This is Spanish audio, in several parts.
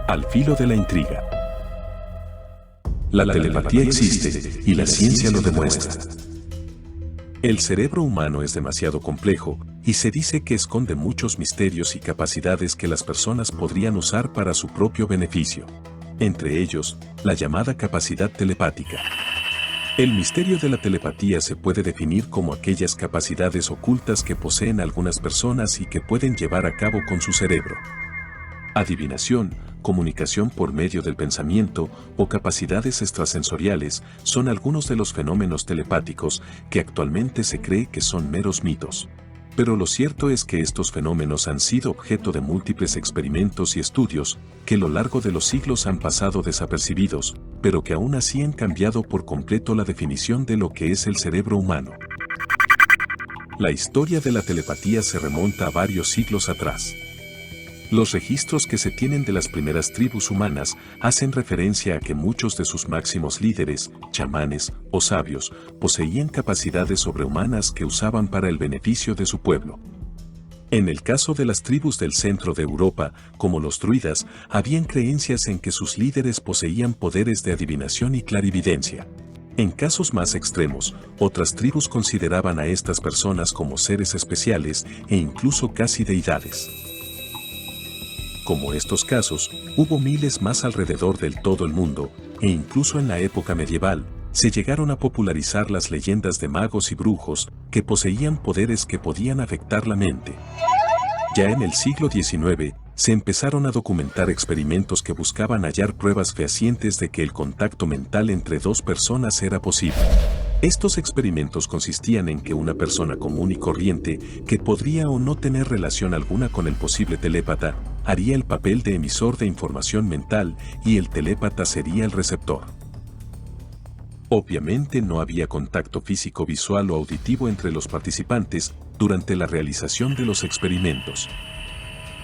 Al filo de la intriga. La telepatía existe y la ciencia lo demuestra. El cerebro humano es demasiado complejo y se dice que esconde muchos misterios y capacidades que las personas podrían usar para su propio beneficio. Entre ellos, la llamada capacidad telepática. El misterio de la telepatía se puede definir como aquellas capacidades ocultas que poseen algunas personas y que pueden llevar a cabo con su cerebro. Adivinación, comunicación por medio del pensamiento o capacidades extrasensoriales son algunos de los fenómenos telepáticos que actualmente se cree que son meros mitos. Pero lo cierto es que estos fenómenos han sido objeto de múltiples experimentos y estudios que a lo largo de los siglos han pasado desapercibidos, pero que aún así han cambiado por completo la definición de lo que es el cerebro humano. La historia de la telepatía se remonta a varios siglos atrás. Los registros que se tienen de las primeras tribus humanas hacen referencia a que muchos de sus máximos líderes, chamanes o sabios, poseían capacidades sobrehumanas que usaban para el beneficio de su pueblo. En el caso de las tribus del centro de Europa, como los druidas, habían creencias en que sus líderes poseían poderes de adivinación y clarividencia. En casos más extremos, otras tribus consideraban a estas personas como seres especiales e incluso casi deidades. Como estos casos, hubo miles más alrededor del todo el mundo, e incluso en la época medieval, se llegaron a popularizar las leyendas de magos y brujos que poseían poderes que podían afectar la mente. Ya en el siglo XIX, se empezaron a documentar experimentos que buscaban hallar pruebas fehacientes de que el contacto mental entre dos personas era posible. Estos experimentos consistían en que una persona común y corriente, que podría o no tener relación alguna con el posible telépata, haría el papel de emisor de información mental y el telépata sería el receptor. Obviamente no había contacto físico, visual o auditivo entre los participantes durante la realización de los experimentos.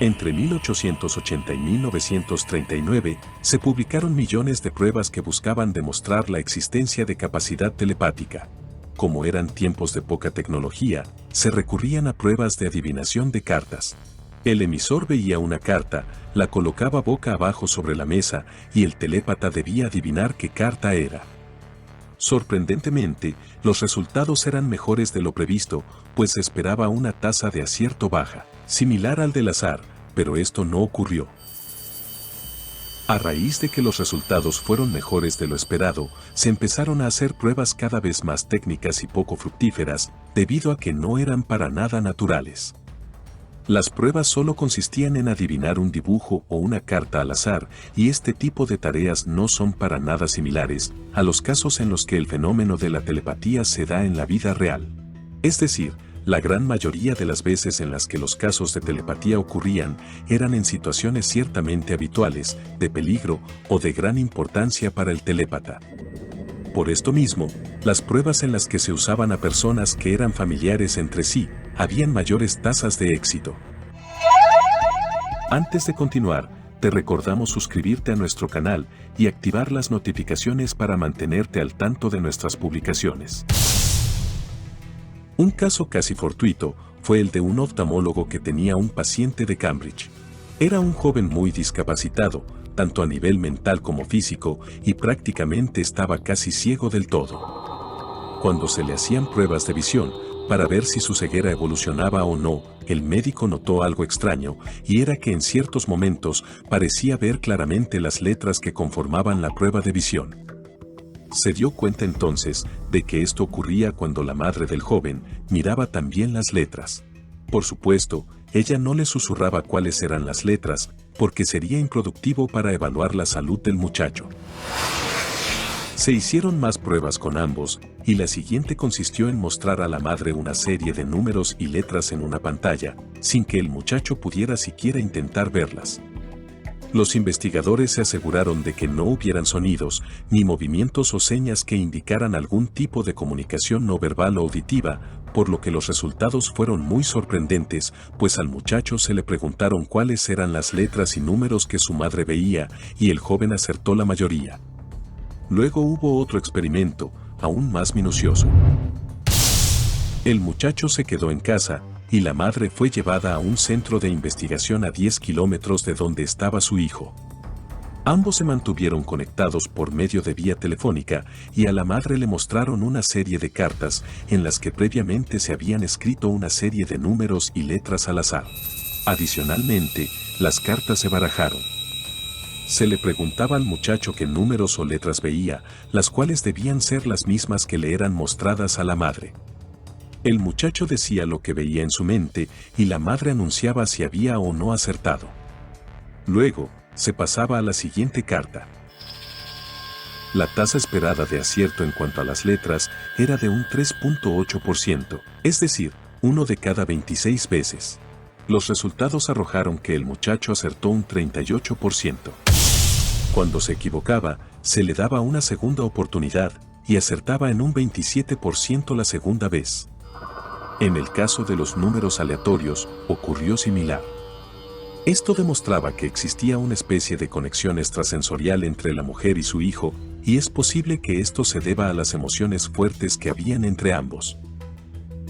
Entre 1880 y 1939 se publicaron millones de pruebas que buscaban demostrar la existencia de capacidad telepática. Como eran tiempos de poca tecnología, se recurrían a pruebas de adivinación de cartas. El emisor veía una carta, la colocaba boca abajo sobre la mesa y el telépata debía adivinar qué carta era. Sorprendentemente, los resultados eran mejores de lo previsto, pues se esperaba una tasa de acierto baja, similar al del azar, pero esto no ocurrió. A raíz de que los resultados fueron mejores de lo esperado, se empezaron a hacer pruebas cada vez más técnicas y poco fructíferas, debido a que no eran para nada naturales. Las pruebas solo consistían en adivinar un dibujo o una carta al azar, y este tipo de tareas no son para nada similares a los casos en los que el fenómeno de la telepatía se da en la vida real. Es decir, la gran mayoría de las veces en las que los casos de telepatía ocurrían eran en situaciones ciertamente habituales, de peligro o de gran importancia para el telépata. Por esto mismo, las pruebas en las que se usaban a personas que eran familiares entre sí, habían mayores tasas de éxito. Antes de continuar, te recordamos suscribirte a nuestro canal y activar las notificaciones para mantenerte al tanto de nuestras publicaciones. Un caso casi fortuito fue el de un oftalmólogo que tenía un paciente de Cambridge. Era un joven muy discapacitado, tanto a nivel mental como físico, y prácticamente estaba casi ciego del todo. Cuando se le hacían pruebas de visión, para ver si su ceguera evolucionaba o no, el médico notó algo extraño, y era que en ciertos momentos parecía ver claramente las letras que conformaban la prueba de visión. Se dio cuenta entonces de que esto ocurría cuando la madre del joven miraba también las letras. Por supuesto, ella no le susurraba cuáles eran las letras, porque sería improductivo para evaluar la salud del muchacho. Se hicieron más pruebas con ambos, y la siguiente consistió en mostrar a la madre una serie de números y letras en una pantalla, sin que el muchacho pudiera siquiera intentar verlas. Los investigadores se aseguraron de que no hubieran sonidos, ni movimientos o señas que indicaran algún tipo de comunicación no verbal o auditiva, por lo que los resultados fueron muy sorprendentes, pues al muchacho se le preguntaron cuáles eran las letras y números que su madre veía, y el joven acertó la mayoría. Luego hubo otro experimento, aún más minucioso. El muchacho se quedó en casa, y la madre fue llevada a un centro de investigación a 10 kilómetros de donde estaba su hijo. Ambos se mantuvieron conectados por medio de vía telefónica y a la madre le mostraron una serie de cartas en las que previamente se habían escrito una serie de números y letras al azar. Adicionalmente, las cartas se barajaron. Se le preguntaba al muchacho qué números o letras veía, las cuales debían ser las mismas que le eran mostradas a la madre. El muchacho decía lo que veía en su mente y la madre anunciaba si había o no acertado. Luego, se pasaba a la siguiente carta. La tasa esperada de acierto en cuanto a las letras era de un 3.8%, es decir, 1 de cada 26 veces. Los resultados arrojaron que el muchacho acertó un 38%. Cuando se equivocaba, se le daba una segunda oportunidad y acertaba en un 27% la segunda vez. En el caso de los números aleatorios, ocurrió similar. Esto demostraba que existía una especie de conexión extrasensorial entre la mujer y su hijo, y es posible que esto se deba a las emociones fuertes que habían entre ambos.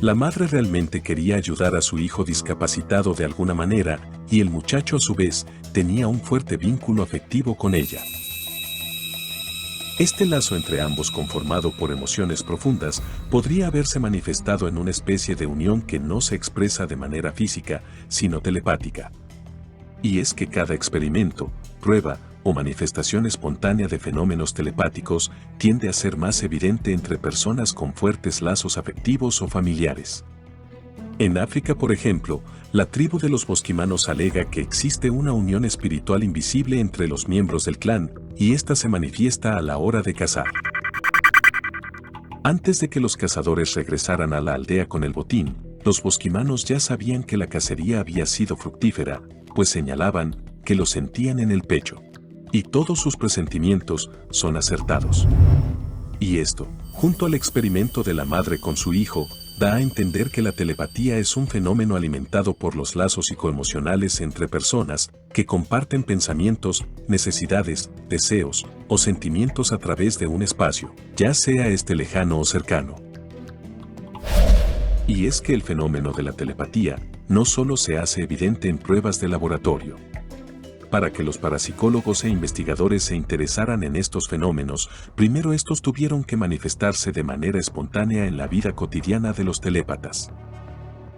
La madre realmente quería ayudar a su hijo discapacitado de alguna manera, y el muchacho a su vez tenía un fuerte vínculo afectivo con ella. Este lazo entre ambos, conformado por emociones profundas, podría haberse manifestado en una especie de unión que no se expresa de manera física, sino telepática. Y es que cada experimento, prueba o manifestación espontánea de fenómenos telepáticos tiende a ser más evidente entre personas con fuertes lazos afectivos o familiares. En África, por ejemplo, la tribu de los bosquimanos alega que existe una unión espiritual invisible entre los miembros del clan, y esta se manifiesta a la hora de cazar. Antes de que los cazadores regresaran a la aldea con el botín, los bosquimanos ya sabían que la cacería había sido fructífera, pues señalaban que lo sentían en el pecho. Y todos sus presentimientos son acertados. Y esto, junto al experimento de la madre con su hijo, da a entender que la telepatía es un fenómeno alimentado por los lazos psicoemocionales entre personas que comparten pensamientos, necesidades, deseos o sentimientos a través de un espacio, ya sea este lejano o cercano. Y es que el fenómeno de la telepatía no solo se hace evidente en pruebas de laboratorio. Para que los parapsicólogos e investigadores se interesaran en estos fenómenos, primero estos tuvieron que manifestarse de manera espontánea en la vida cotidiana de los telépatas.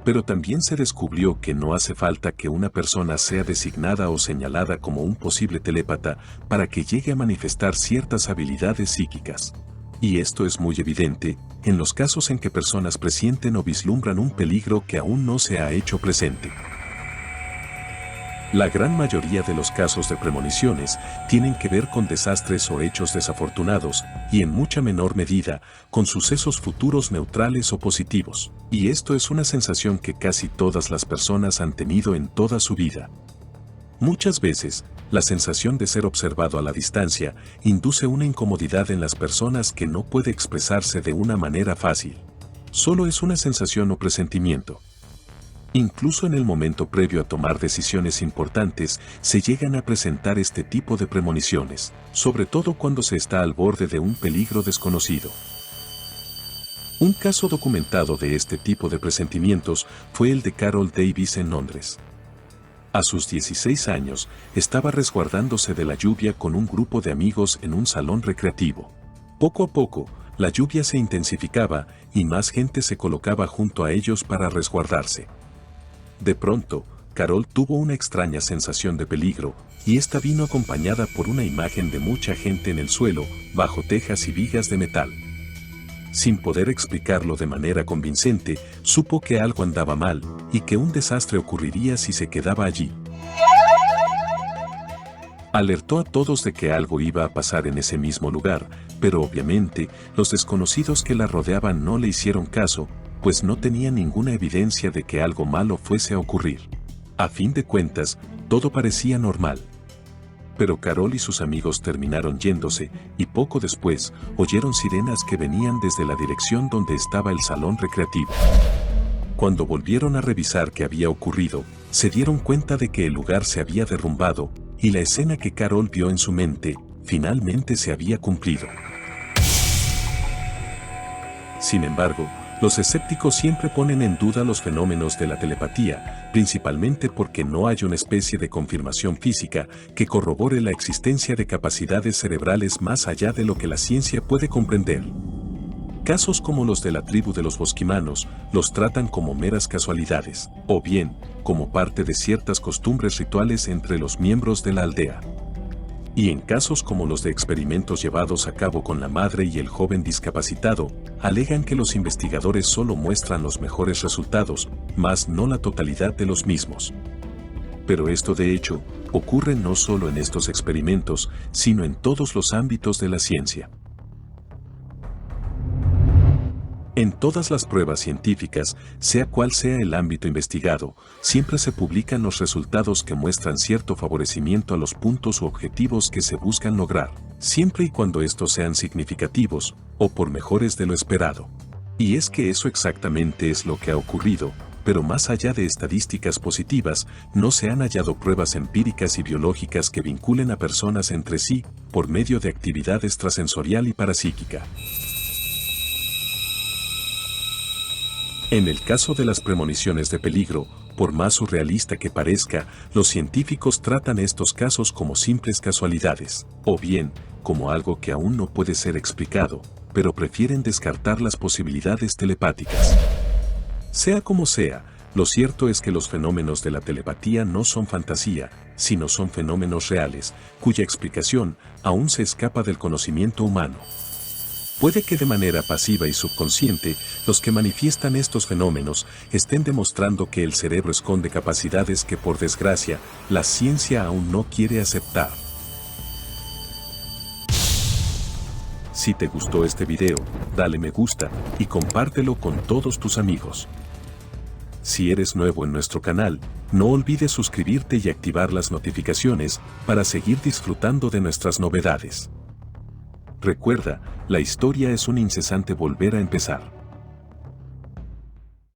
Pero también se descubrió que no hace falta que una persona sea designada o señalada como un posible telépata para que llegue a manifestar ciertas habilidades psíquicas. Y esto es muy evidente en los casos en que personas presienten o vislumbran un peligro que aún no se ha hecho presente. La gran mayoría de los casos de premoniciones tienen que ver con desastres o hechos desafortunados, y en mucha menor medida, con sucesos futuros neutrales o positivos. Y esto es una sensación que casi todas las personas han tenido en toda su vida. Muchas veces, la sensación de ser observado a la distancia induce una incomodidad en las personas que no puede expresarse de una manera fácil. Solo es una sensación o presentimiento. Incluso en el momento previo a tomar decisiones importantes, se llegan a presentar este tipo de premoniciones, sobre todo cuando se está al borde de un peligro desconocido. Un caso documentado de este tipo de presentimientos fue el de Carol Davis en Londres. A sus 16 años, estaba resguardándose de la lluvia con un grupo de amigos en un salón recreativo. Poco a poco, la lluvia se intensificaba y más gente se colocaba junto a ellos para resguardarse. De pronto, Carol tuvo una extraña sensación de peligro, y esta vino acompañada por una imagen de mucha gente en el suelo, bajo tejas y vigas de metal. Sin poder explicarlo de manera convincente, supo que algo andaba mal, y que un desastre ocurriría si se quedaba allí. Alertó a todos de que algo iba a pasar en ese mismo lugar, pero obviamente, los desconocidos que la rodeaban no le hicieron caso, pues no tenía ninguna evidencia de que algo malo fuese a ocurrir. A fin de cuentas, todo parecía normal. Pero Carol y sus amigos terminaron yéndose, y poco después, oyeron sirenas que venían desde la dirección donde estaba el salón recreativo. Cuando volvieron a revisar qué había ocurrido, se dieron cuenta de que el lugar se había derrumbado, y la escena que Carol vio en su mente, finalmente se había cumplido. Sin embargo, Los escépticos siempre ponen en duda los fenómenos de la telepatía, principalmente porque no hay una especie de confirmación física que corrobore la existencia de capacidades cerebrales más allá de lo que la ciencia puede comprender. Casos como los de la tribu de los bosquimanos los tratan como meras casualidades, o bien, como parte de ciertas costumbres rituales entre los miembros de la aldea. Y en casos como los de experimentos llevados a cabo con la madre y el joven discapacitado, alegan que los investigadores solo muestran los mejores resultados, mas no la totalidad de los mismos. Pero esto de hecho, ocurre no solo en estos experimentos, sino en todos los ámbitos de la ciencia. En todas las pruebas científicas, sea cual sea el ámbito investigado, siempre se publican los resultados que muestran cierto favorecimiento a los puntos u objetivos que se buscan lograr, siempre y cuando estos sean significativos, o por mejores de lo esperado. Y es que eso exactamente es lo que ha ocurrido, pero más allá de estadísticas positivas, no se han hallado pruebas empíricas y biológicas que vinculen a personas entre sí, por medio de actividad extrasensorial y parapsíquica. En el caso de las premoniciones de peligro, por más surrealista que parezca, los científicos tratan estos casos como simples casualidades, o bien, como algo que aún no puede ser explicado, pero prefieren descartar las posibilidades telepáticas. Sea como sea, lo cierto es que los fenómenos de la telepatía no son fantasía, sino son fenómenos reales, cuya explicación aún se escapa del conocimiento humano. Puede que de manera pasiva y subconsciente, los que manifiestan estos fenómenos estén demostrando que el cerebro esconde capacidades que por desgracia, la ciencia aún no quiere aceptar. Si te gustó este video, dale me gusta y compártelo con todos tus amigos. Si eres nuevo en nuestro canal, no olvides suscribirte y activar las notificaciones para seguir disfrutando de nuestras novedades. Recuerda, la historia es un incesante volver a empezar.